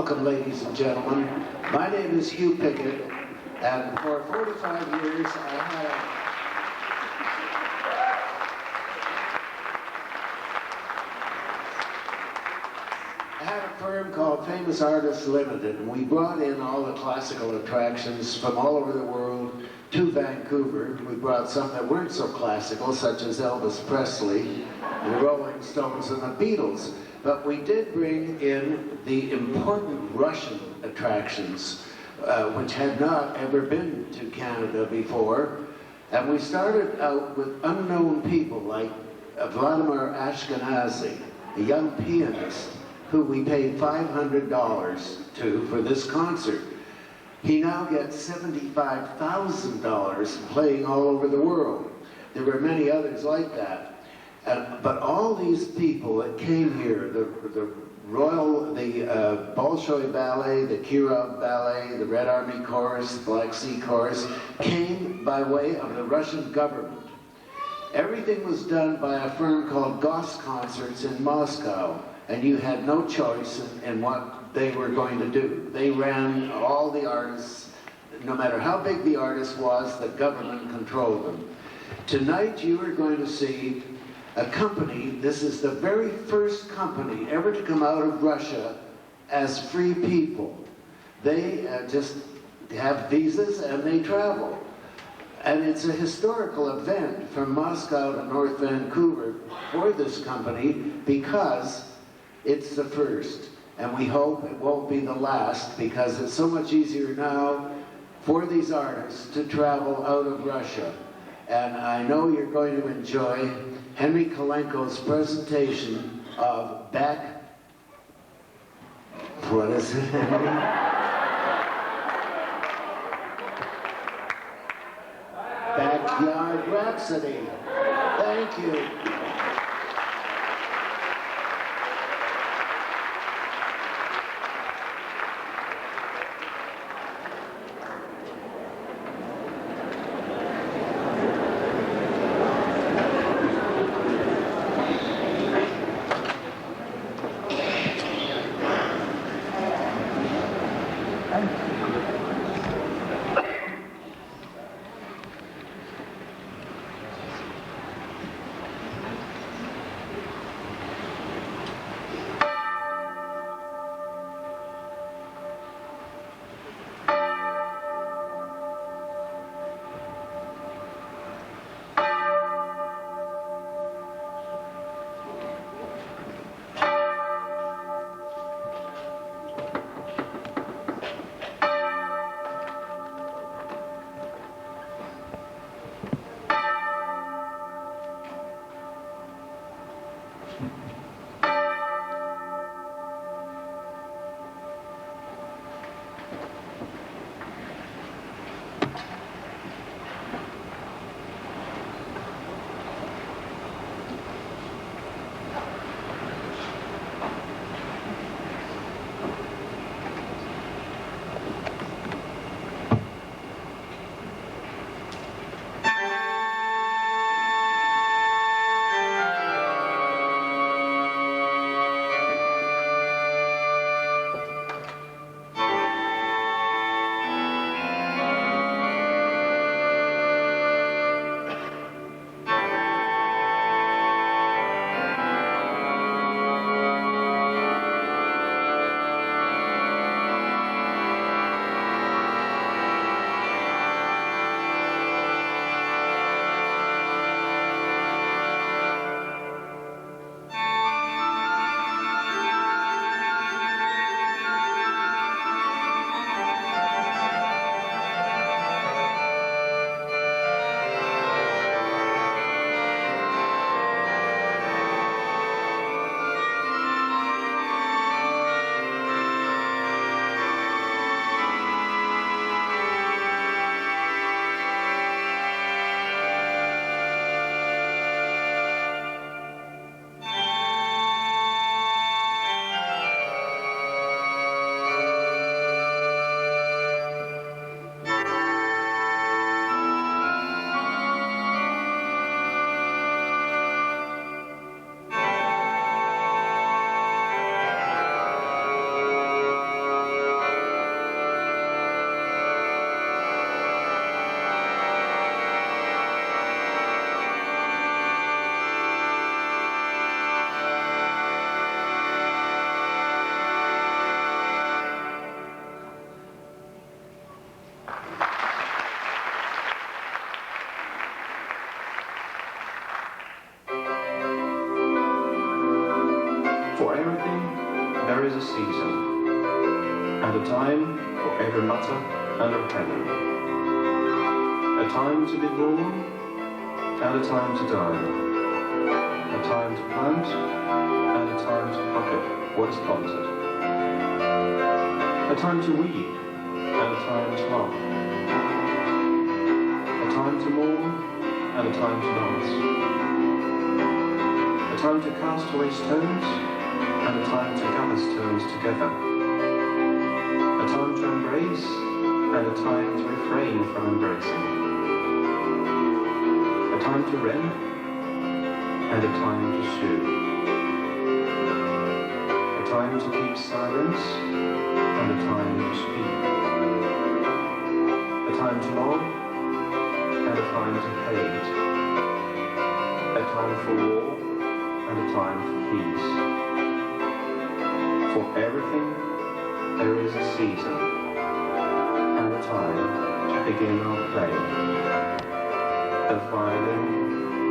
Welcome, ladies and gentlemen. My name is Hugh Pickett, and for 45 years I had a firm called Famous Artists Limited, and we brought in all the classical attractions from all over the world to Vancouver. We brought some that weren't so classical, such as Elvis Presley, the Rolling Stones, and the Beatles. But we did bring in the important Russian attractions, which had not ever been to Canada before. And we started out with unknown people like Vladimir Ashkenazy, a young pianist who we paid $500 to for this concert. He now gets $75,000 playing all over the world. There were many others like that. But all these people that came here, the Bolshoi Ballet, the Kirov Ballet, the Red Army Chorus, the Black Sea Chorus, came by way of the Russian government. Everything was done by a firm called Goss Concerts in Moscow, and you had no choice in what they were going to do. They ran all the artists. No matter how big the artist was, the government controlled them. Tonight you are going to see a company. This is the very first company ever to come out of Russia as free people. They just have visas and they travel. And it's a historical event from Moscow to North Vancouver for this company because it's the first. And we hope it won't be the last, because it's so much easier now for these artists to travel out of Russia. And I know you're going to enjoy Henry Kolenko's presentation of what is it, Henry? Backyard Rhapsody. Thank you. there is a season, and a time for every matter under heaven. A time to be born, and a time to die. A time to plant, and a time to pluck up what is planted. A time to weep, and a time to laugh. A time to mourn, and a time to dance. A time to cast away stones, and a time to gather stones together. A time to embrace, and a time to refrain from embracing. A time to rend, and a time to sue. A time to keep silence, and a time to speak. A time to love, and a time to hate. A time for war, and a time for peace. For everything there is a season, and a time to begin our play. The violin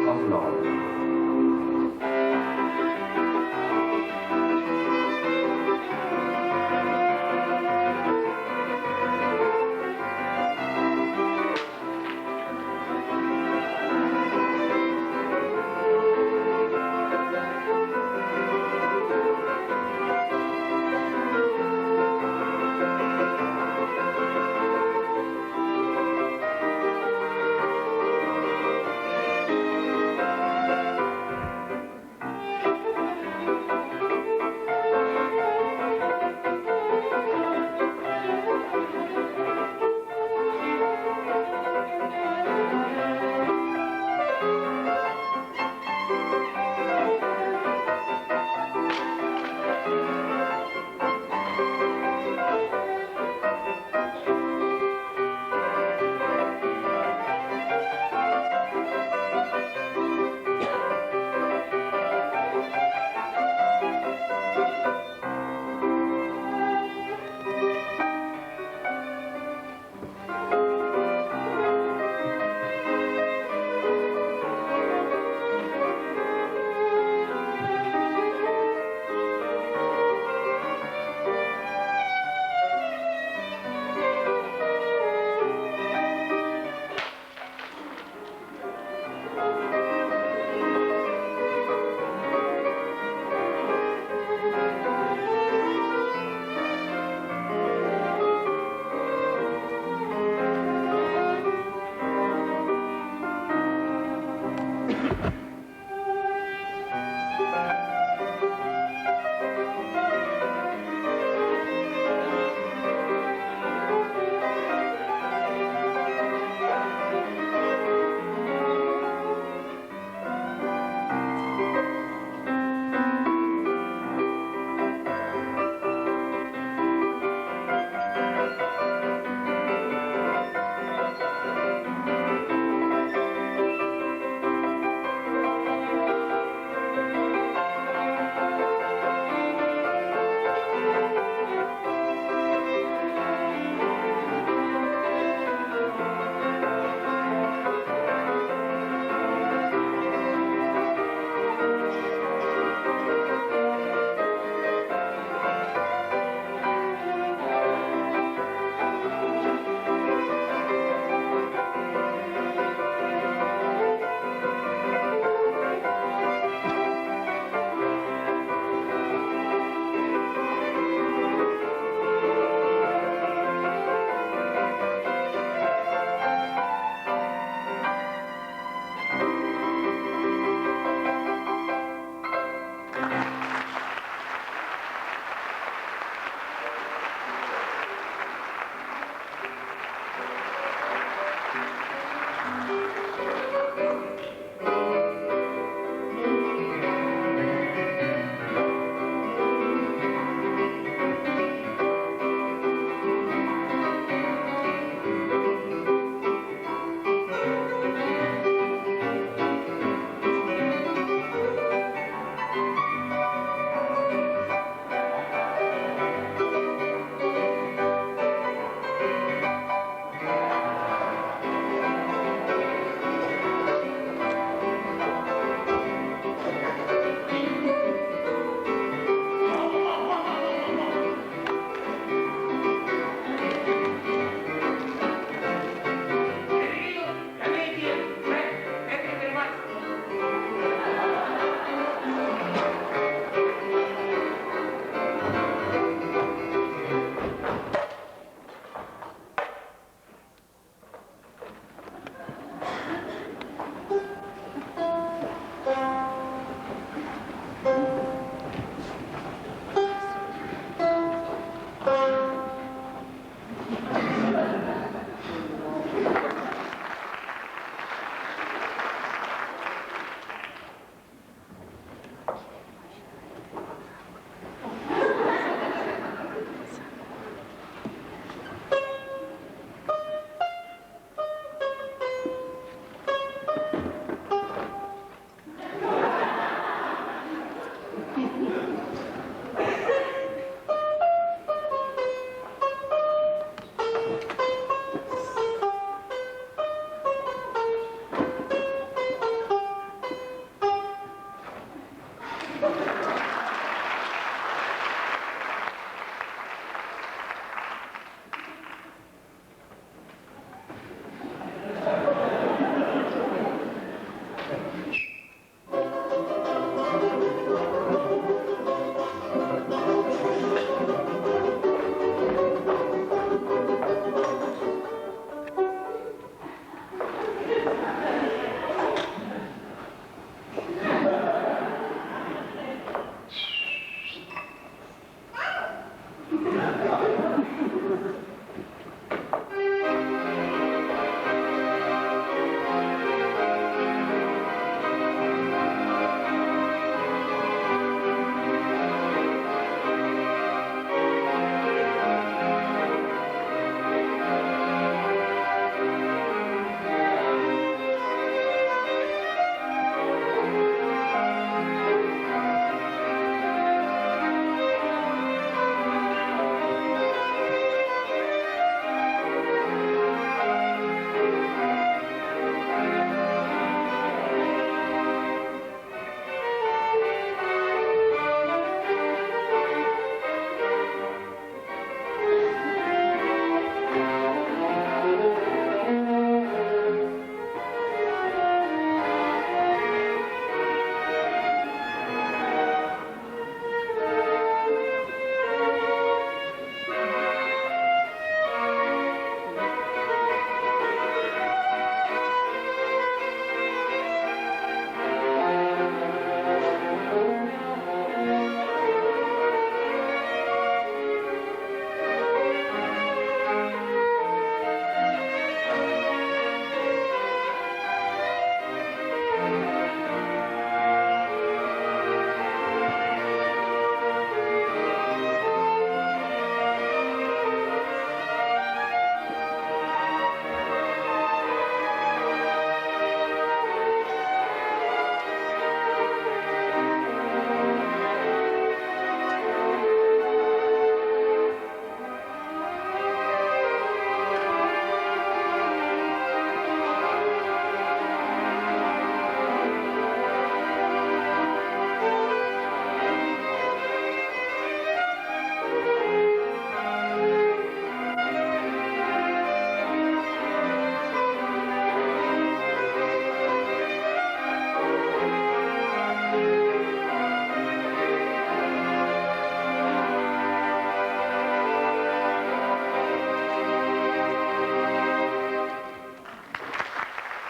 of love.